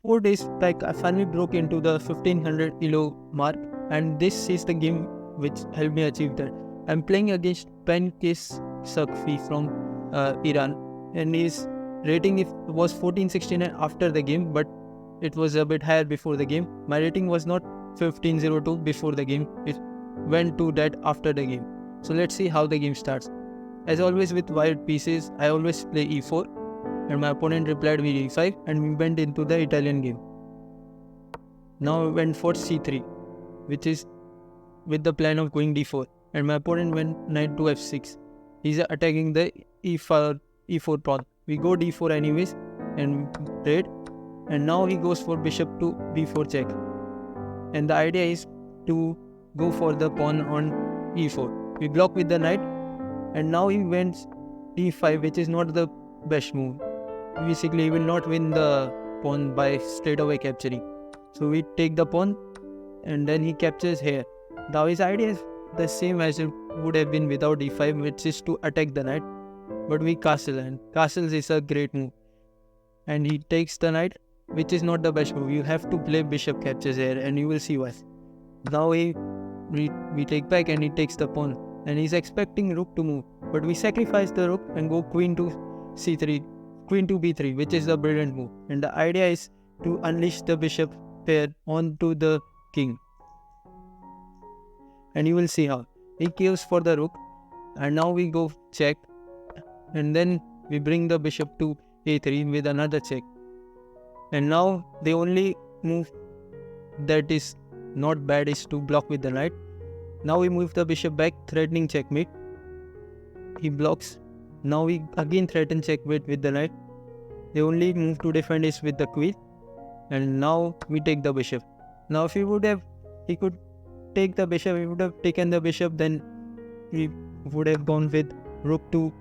4 days back, I finally broke into the 1500 elo mark, and this is the game which helped me achieve that. I'm playing against Pankis Sakfi from Iran, and his rating was 1469 after the game, but it was a bit higher before the game. My rating was not 1502 before the game, it went to that after the game. So let's see how the game starts. As always with wired pieces, I always play e4, and my opponent replied with e5, and we went into the Italian game. Now I went for c3, which is with the plan of going d4, and my opponent went knight to f6. He's attacking the e4 pawn. We go d4 anyways and trade, and now he goes for bishop to b4 check. And the idea is to go for the pawn on e4. We block with the knight, and now he went d5, which is not the best move. Basically, he will not win the pawn by straight away capturing. So we take the pawn, and then he captures here. Now his idea is the same as it would have been without d5, which is to attack the knight. But we castle, and castles is a great move. And he takes the knight, which is not the best move. You have to play bishop captures here, and you will see why. Now we take back, and he takes the pawn, and he's expecting rook to move. But we sacrifice the rook and go queen to c3, queen to b3, which is a brilliant move. And the idea is to unleash the bishop pair onto the king. And you will see how. He kills for the rook, and now we go check, and then we bring the bishop to a3 with another check. And now the only move that is not bad is to block with the knight. Now we move the bishop back, threatening checkmate. He blocks. Now we again threaten checkmate with the knight. The only move to defend is with the queen. And now we take the bishop. Now if he could take the bishop, he would have taken the bishop, then he would have gone with rook to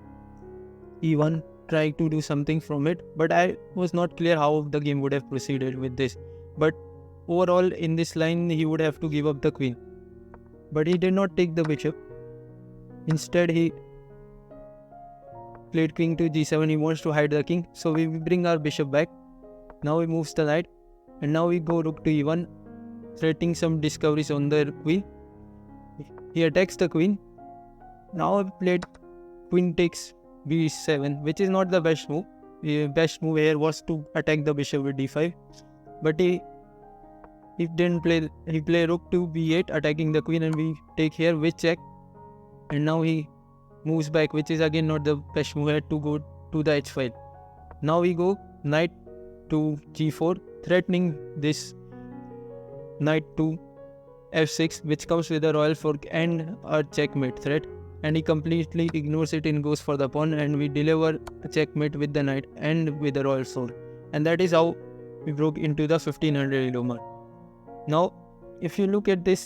e1, trying to do something from it. But I was not clear how the game would have proceeded with this. But overall, in this line, he would have to give up the queen. But he did not take the bishop. Instead, he played king to g7. He wants to hide the king. So we bring our bishop back. Now he moves the knight. And now we go rook to e1, threatening some discoveries on the queen. He attacks the queen. Now I played queen takes b7, which is not the best move. The best move here was to attack the bishop with d5. But he didn't play. He played rook to b8, attacking the queen, and we take here with check. And now he moves back, which is again not the best move here, to go to the h file. Now we go knight to g4, threatening this knight to f6, which comes with a royal fork and a checkmate threat. And he completely ignores it and goes for the pawn, and we deliver a checkmate with the knight and with the royal sword. And that is how we broke into the 1500 elo mark. Now, if you look at this